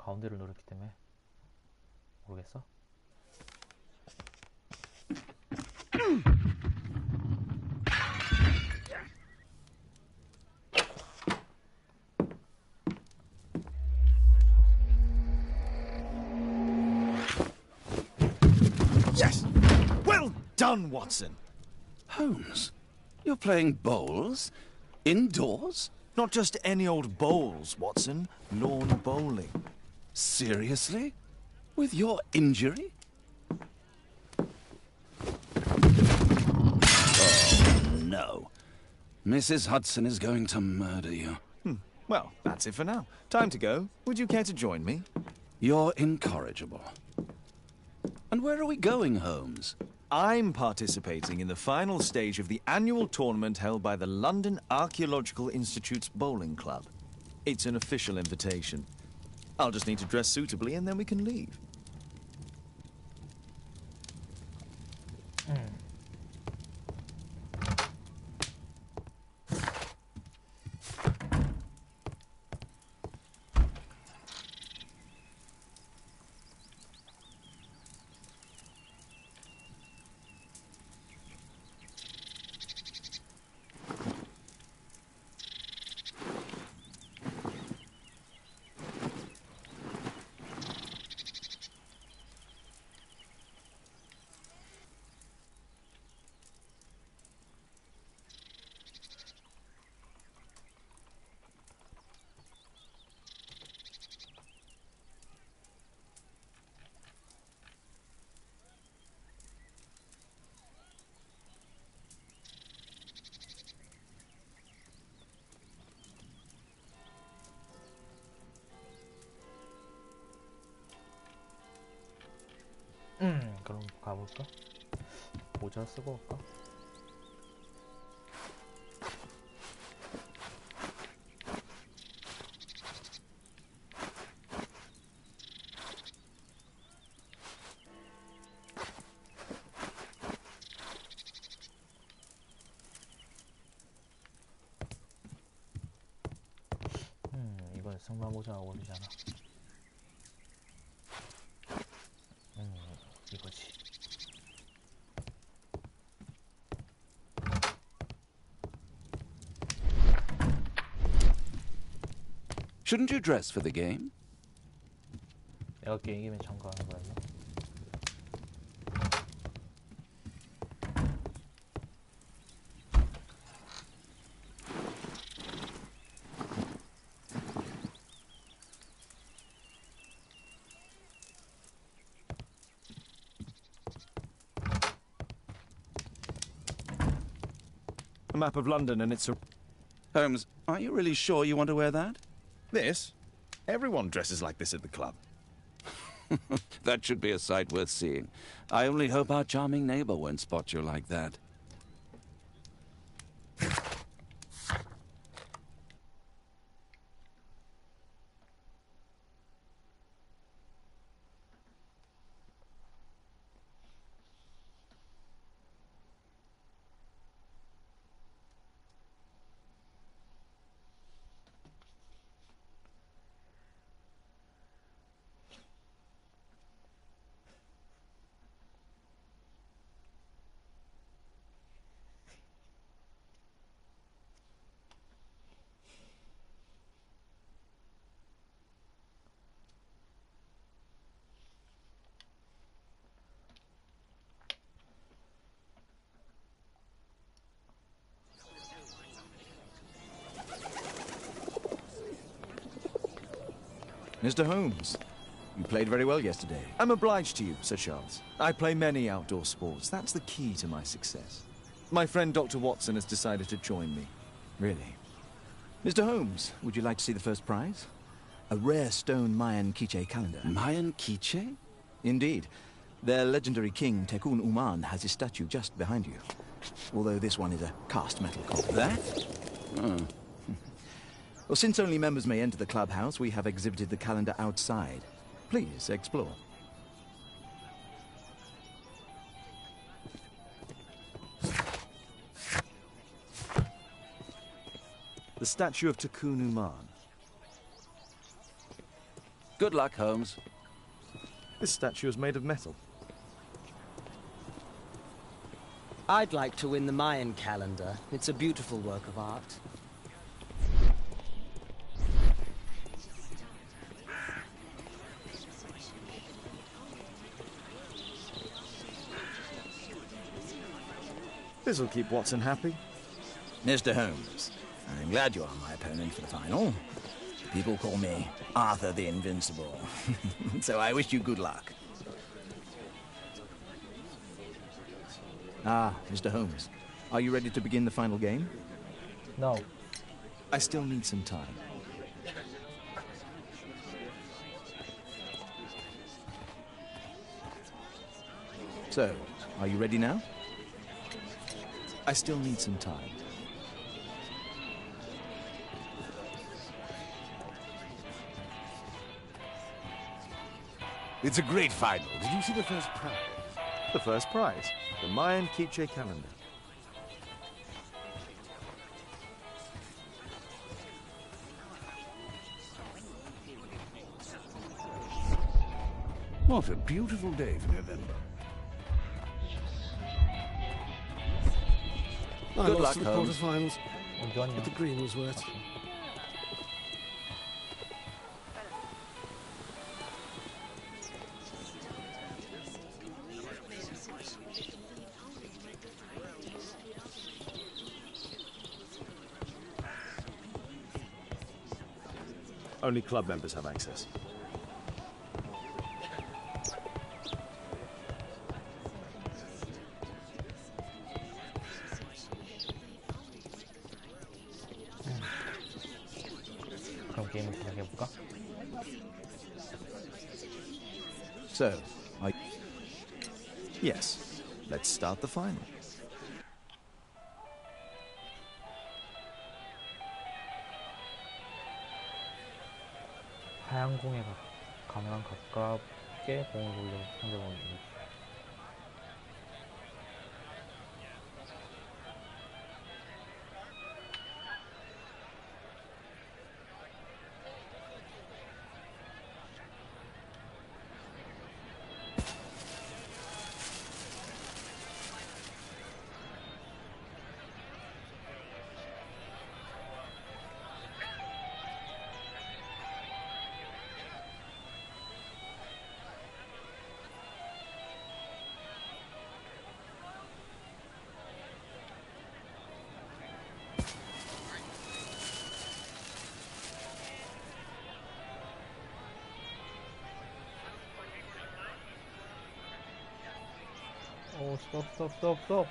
가운데를 노렸기 때문에 모르겠어. Yes! Well done, Watson! Holmes, you're playing bowls? Indoors? Not just any old bowls, Watson. Lawn bowling. Seriously? With your injury? Oh, no. Mrs. Hudson is going to murder you. Well, that's it for now. Time to go. Would you care to join me? You're incorrigible. And where are we going, Holmes? I'm participating in the final stage of the annual tournament held by the London Archaeological Institute's bowling club. It's an official invitation. I'll just need to dress suitably and then we can leave. 그럼 가볼까? 모자 쓰고 올까? 이건 승마 모자가 어울리잖아. 이거지. Shouldn't you dress for the game? 내가 게임 이기면 참가하는 거야. A map of London and it's a... Holmes, are you really sure you want to wear that? This? Everyone dresses like this at the club. That should be a sight worth seeing. I only hope our charming neighbor won't spot you like that. Mr. Holmes, you played very well yesterday. I'm obliged to you, Sir Charles. I play many outdoor sports. That's the key to my success. My friend Dr. Watson has decided to join me. Really. Mr. Holmes, would you like to see the first prize? A rare stone Mayan quiche calendar. Mayan quiche? Indeed. Their legendary king, Tekun Uman, has his statue just behind you. Although this one is a cast metal copy. That? Oh. Well, since only members may enter the clubhouse, we have exhibited the calendar outside. Please, explore. The statue of Tekun Uman. Good luck, Holmes. This statue is made of metal. I'd like to win the Mayan calendar. It's a beautiful work of art. This'll keep Watson happy. Mr. Holmes, I'm glad you are my opponent for the final. People call me Arthur the Invincible. So I wish you good luck. Ah, Mr. Holmes, are you ready to begin the final game? No. I still need some time. So, are you ready now? I still need some time. It's a great final. Did you see the first prize? The first prize, the Mayan Quiche calendar. What a beautiful day for November. I Good lost luck, the Holmes. quarterfinals, 언제 but the 왔냐? green was worth. Only club members have access. 그럼 게임을 시작해볼까? So, yes, let's start the final. 하얀 공에 가능한 가깝게 공을 돌려 상대방을 이기기. 오, 스톱.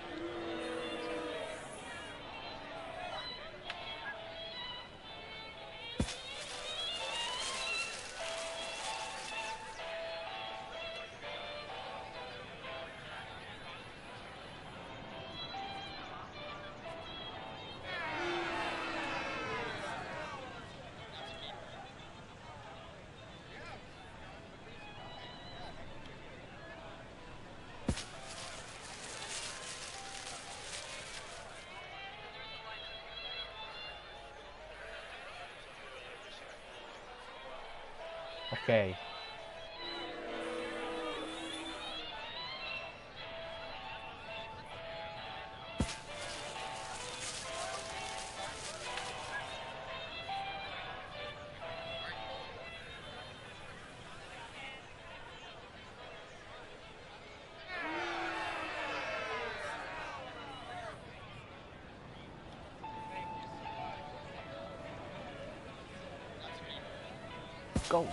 오케이. 고!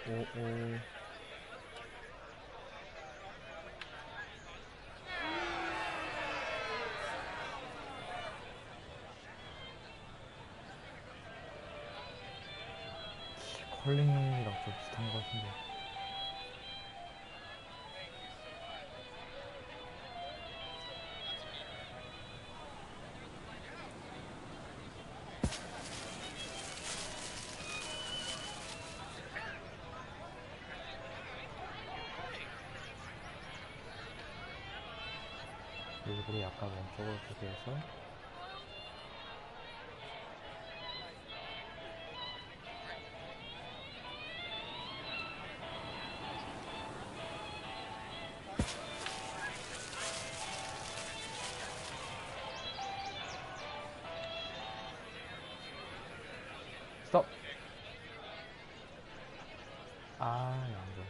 오오. 컬링이랑 좀 비슷한 것 같은데. 일부러 약간 왼쪽으로 대비해서 스톱! 아, 안 좋은데.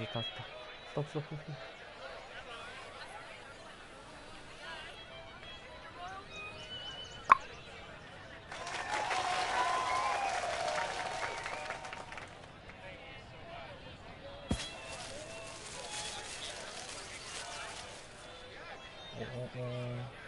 좋다. 스톱. 오오오.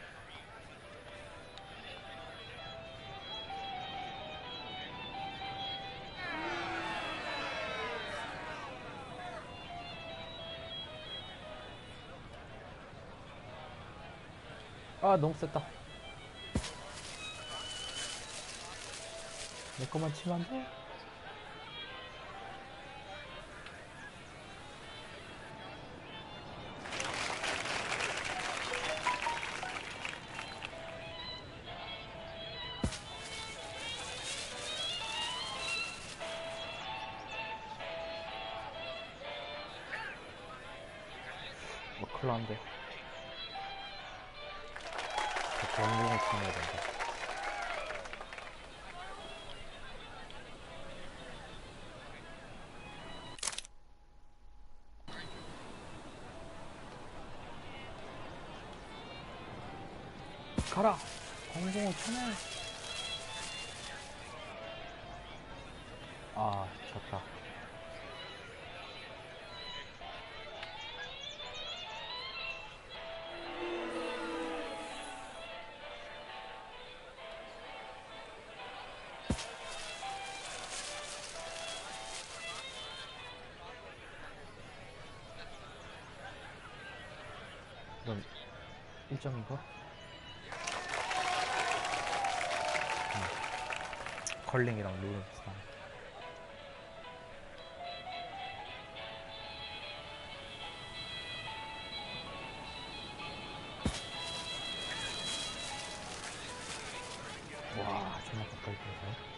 아, 너무 셌다. 내 거만 치면 안 돼? 뭐, 큰일 났는데. 전공을 치면 된다. 가라! 공공을 쳐내! 아, 졌다. 그럼 1점인가? 컬링이랑 룰은 비슷하네. 와, 정말 가까이 들어가요.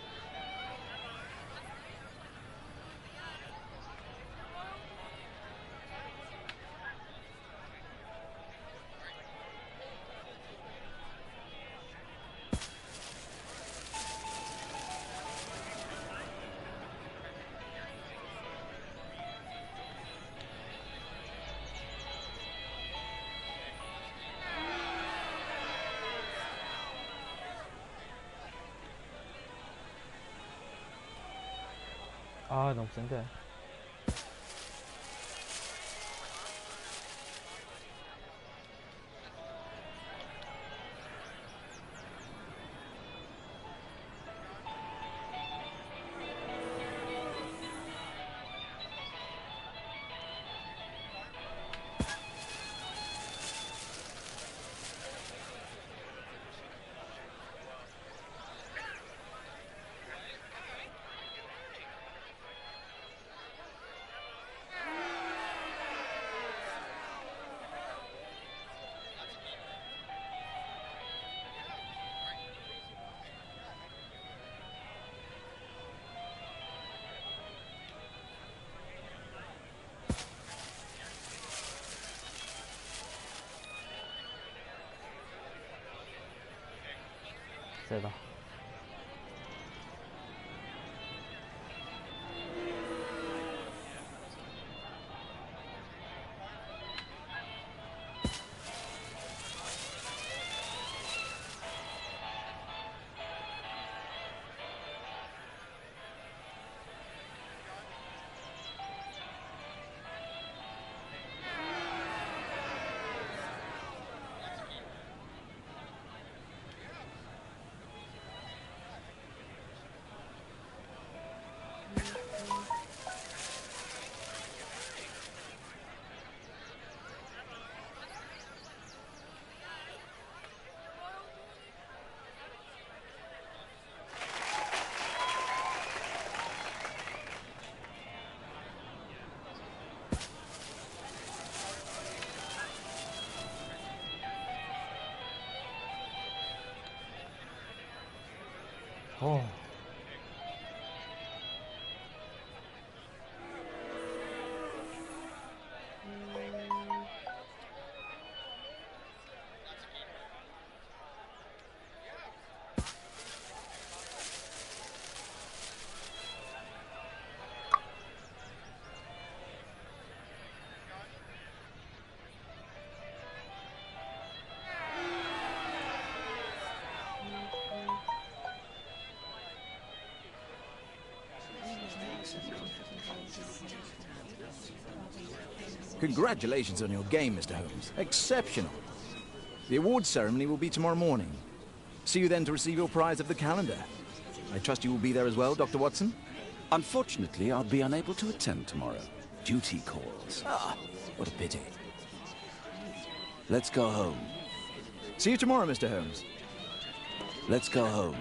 아, 너무 센데. 세다. 어. Congratulations on your game, Mr. Holmes. Exceptional. The awards ceremony will be tomorrow morning. See you then to receive your prize of the calendar. I trust you will be there as well, Dr. Watson? Unfortunately, I'll be unable to attend tomorrow. Duty calls. Ah, what a pity. Let's go home. See you tomorrow, Mr. Holmes. Let's go home.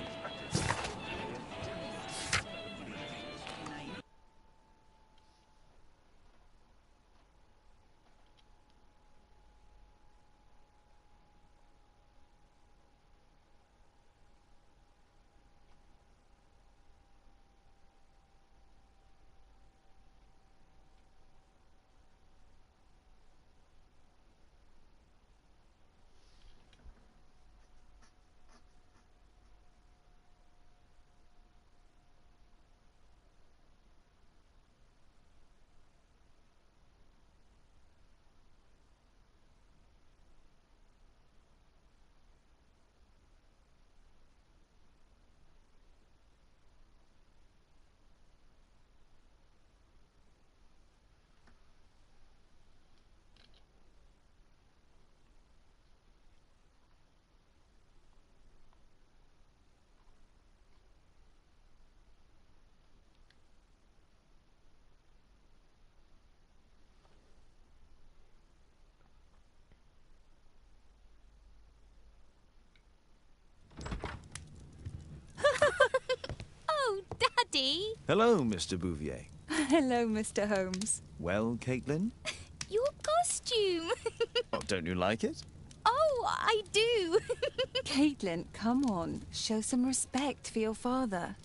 Oh, Daddy! Hello, Mr. Bouvier. Hello, Mr. Holmes. Well, Caitlin? Your costume! Oh, don't you like it? Oh, I do! Caitlin, come on. Show some respect for your father.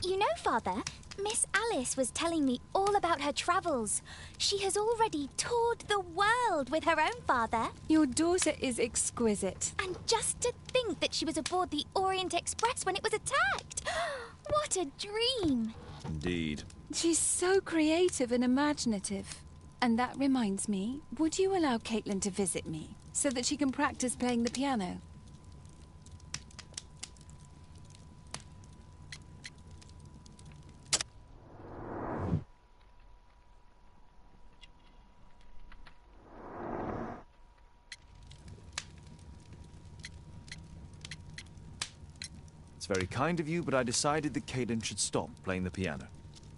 You know, Father, Miss Alice was telling me all about her travels. She has already toured the world with her own father. Your daughter is exquisite. And just to think that she was aboard the Orient Express when it was attacked. What a dream! Indeed. She's so creative and imaginative. And that reminds me, would you allow Caitlin to visit me so that she can practice playing the piano? It's very kind of you, but I decided that Caitlin should stop playing the piano.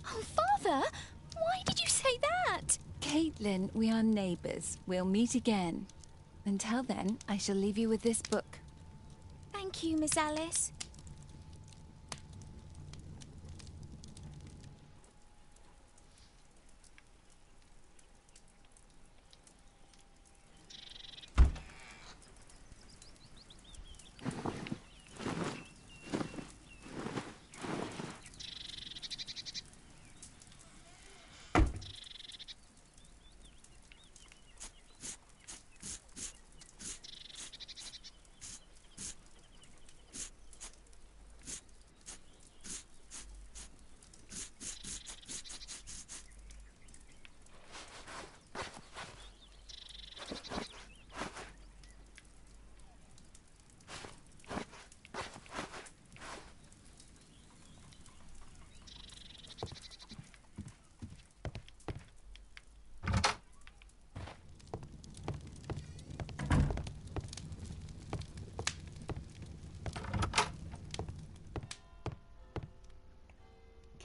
Oh, Father! Why did you say that? Caitlin, we are neighbours. We'll meet again. Until then, I shall leave you with this book. Thank you, Miss Alice.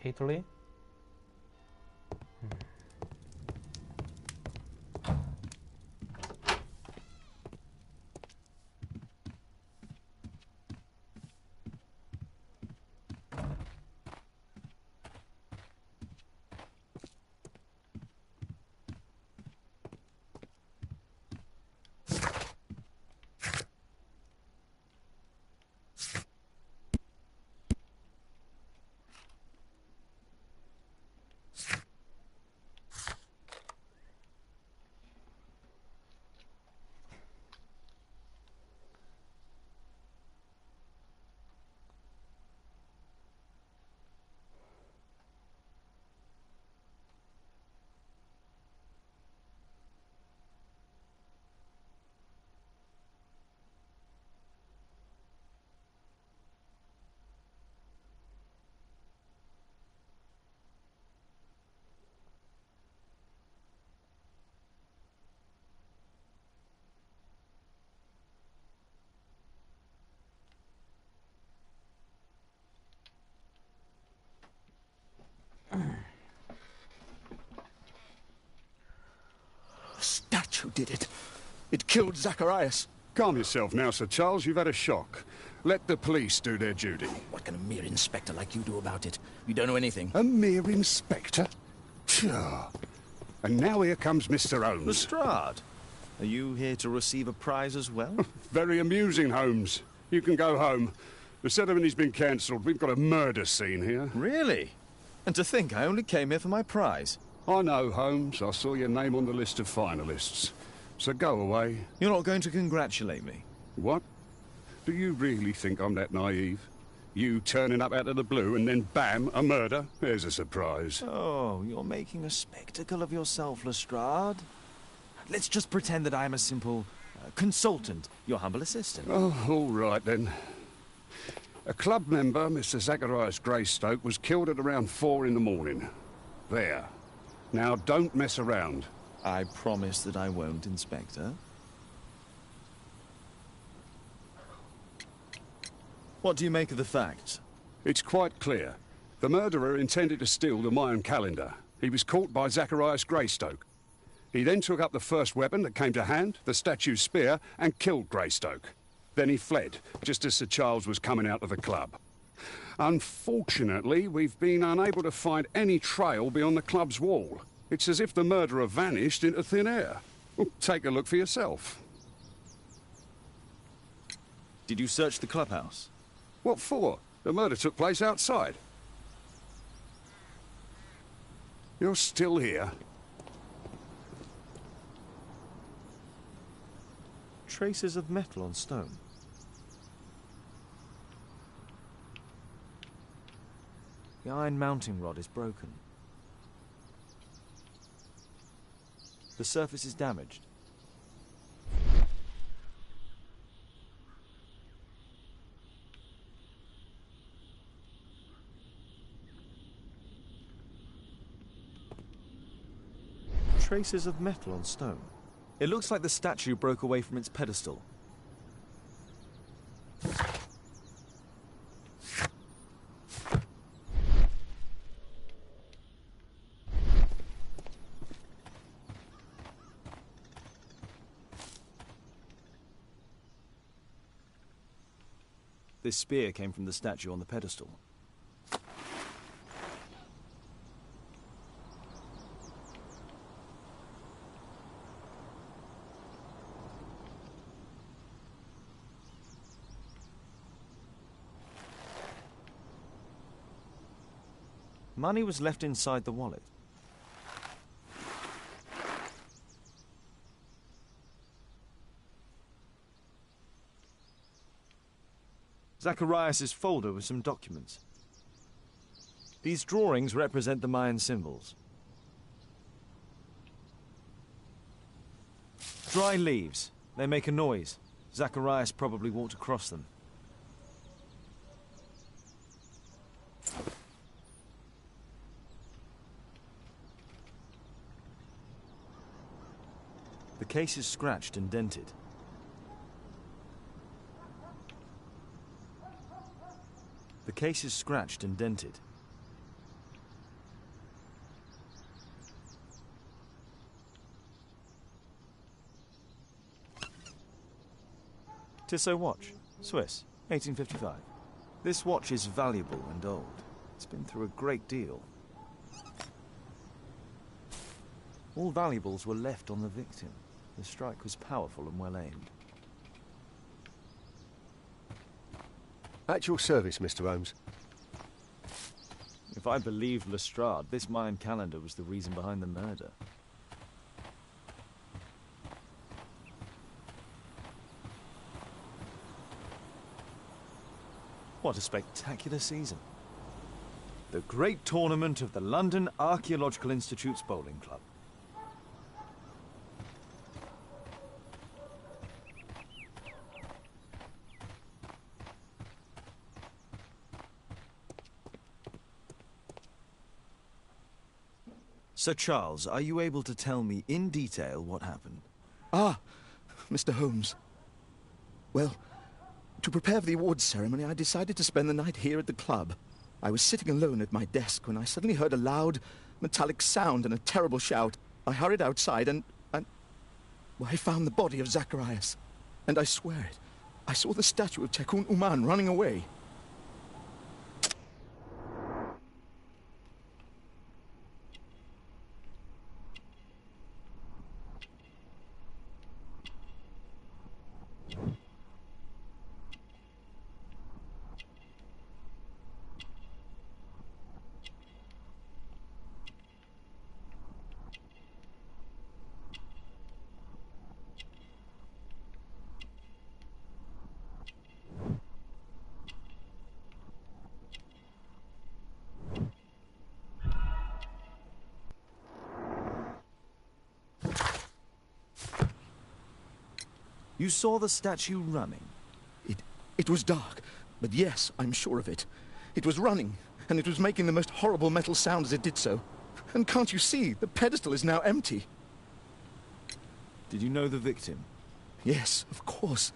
케이틀린? The statue did it. It killed Zacharias. Calm yourself now, Sir Charles. You've had a shock. Let the police do their duty. What can a mere inspector like you do about it? You don't know anything. A mere inspector? Phew. And now here comes Mr. Holmes. Lestrade, are you here to receive a prize as well? Very amusing, Holmes. You can go home. The ceremony's been cancelled. We've got a murder scene here. Really? And to think I only came here for my prize. I know, Holmes. I saw your name on the list of finalists. So go away. You're not going to congratulate me? What? Do you really think I'm that naive? You turning up out of the blue and then bam, a murder? There's a surprise. Oh, you're making a spectacle of yourself, Lestrade. Let's just pretend that I'm a simple consultant, your humble assistant. Oh, all right then. A club member, Mr. Zacharias Greystoke, was killed at around 4 in the morning. There. Now don't mess around. I promise that I won't, Inspector. What do you make of the facts? It's quite clear. The murderer intended to steal the Mayan calendar. He was caught by Zacharias Greystoke. He then took up the first weapon that came to hand, the statue's spear, and killed Greystoke. Then he fled, just as Sir Charles was coming out of the club. Unfortunately, we've been unable to find any trail beyond the club's wall. It's as if the murderer vanished into thin air. Well, take a look for yourself. Did you search the clubhouse? What for? The murder took place outside. You're still here. Traces of metal on stone. The iron mounting rod is broken. The surface is damaged. Traces of metal on stone. It looks like the statue broke away from its pedestal. This spear came from the statue on the pedestal. Money was left inside the wallet. Zacharias' folder with some documents. These drawings represent the Mayan symbols. Dry leaves. They make a noise. Zacharias probably walked across them. The case is scratched and dented. The case is scratched and dented. Tissot watch, Swiss, 1855. This watch is valuable and old. It's been through a great deal. All valuables were left on the victim. The strike was powerful and well aimed. At your service, Mr. Holmes. If I believed Lestrade, this Mayan calendar was the reason behind the murder. What a spectacular season. The great tournament of the London Archaeological Institute's bowling club. Sir Charles, are you able to tell me in detail what happened? Ah, Mr. Holmes. Well, to prepare for the awards ceremony, I decided to spend the night here at the club. I was sitting alone at my desk when I suddenly heard a loud, metallic sound and a terrible shout. I hurried outside and well, I found the body of Zacharias. And I swear it, I saw the statue of Tekun Uman running away. You saw the statue running? It was dark, but yes, I'm sure of it. It was running, and it was making the most horrible metal sound as it did so. And can't you see, the pedestal is now empty. Did you know the victim? Yes, of course.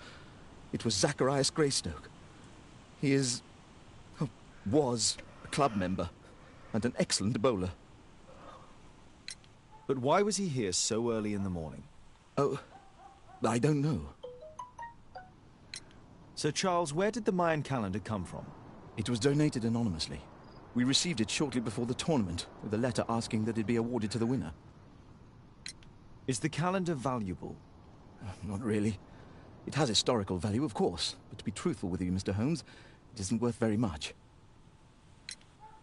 It was Zacharias Greystoke. He is... was a club member, and an excellent bowler. But why was he here so early in the morning? Oh, I don't know. Sir Charles, where did the Mayan calendar come from? It was donated anonymously. We received it shortly before the tournament, with a letter asking that it be awarded to the winner. Is the calendar valuable? Not really. It has historical value, of course, but to be truthful with you, Mr. Holmes, it isn't worth very much.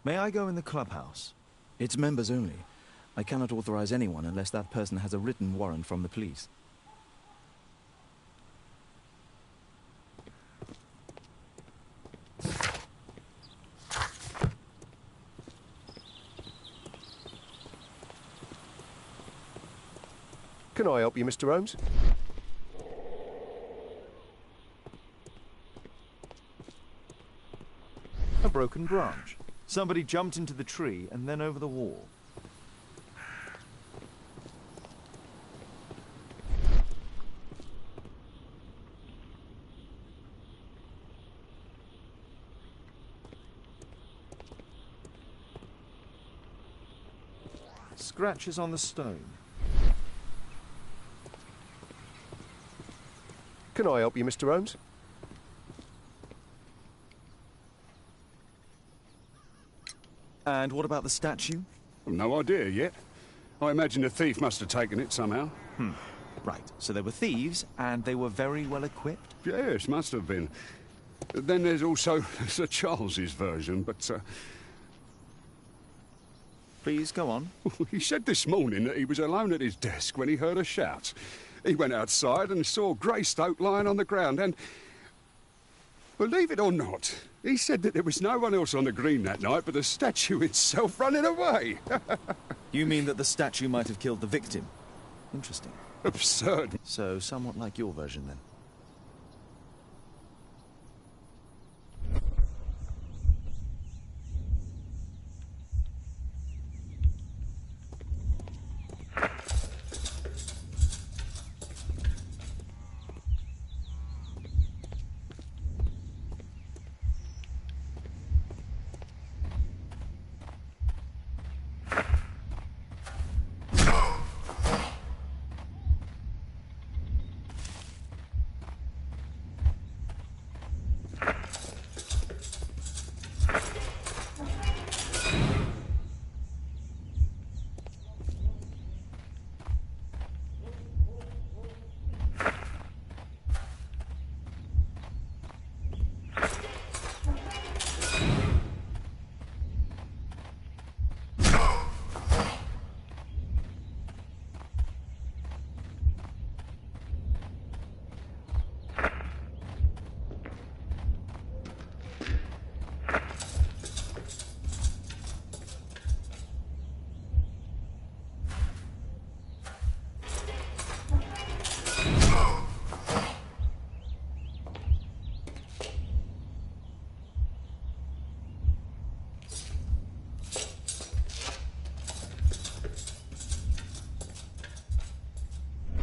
May I go in the clubhouse? It's members only. I cannot authorize anyone unless that person has a written warrant from the police. Can I help you, Mr. Holmes? A broken branch. Somebody jumped into the tree and then over the wall. Scratches on the stone. Can I help you, Mr. Holmes? And what about the statue? No idea yet. I imagine the thief must have taken it somehow. Right, so they were thieves, and they were very well equipped? Yes, must have been. Then there's also Sir Charles's version, but Please, go on. he said this morning that he was alone at his desk when he heard a shout. He went outside and saw Greystoke lying on the ground, and believe it or not, he said that there was no one else on the green that night but the statue itself running away. You mean that the statue might have killed the victim? Interesting. Absurd. So, somewhat like your version, then.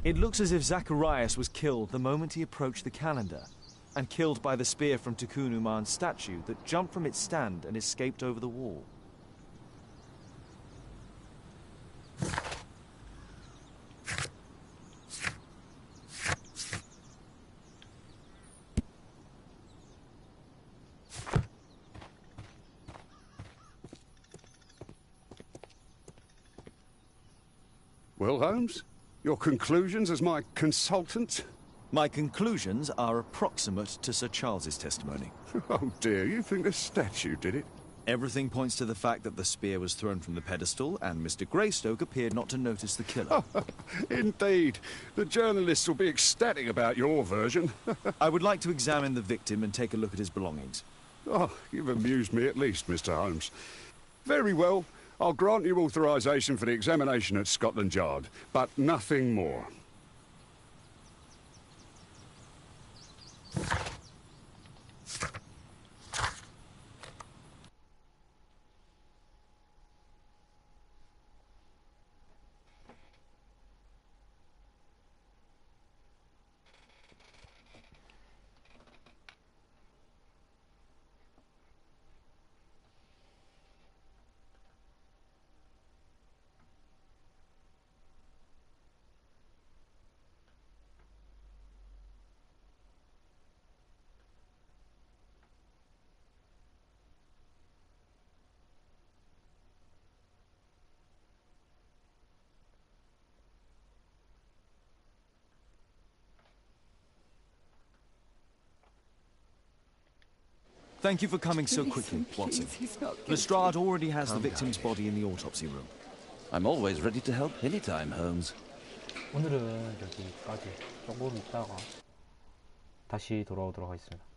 It looks as if Zacharias was killed the moment he approached the calendar, and killed by the spear from Tukunuman's statue that jumped from its stand and escaped over the wall. Well, Holmes, your conclusions as my consultant? My conclusions are approximate to Sir Charles's testimony. Oh dear, you think the statue did it? Everything points to the fact that the spear was thrown from the pedestal, and Mr. Greystoke appeared not to notice the killer. Indeed. The journalists will be ecstatic about your version. I would like to examine the victim and take a look at his belongings. Oh, you've amused me at least, Mr. Holmes. Very well. I'll grant you authorization for the examination at Scotland Yard, but nothing more. Thank you for coming so quickly, Watson. Lestrade already has the victim's body in the autopsy room. I'm always ready to help anytime, Holmes. 오늘은 여기까지 조금 있다가 다시 돌아오도록 하겠습니다.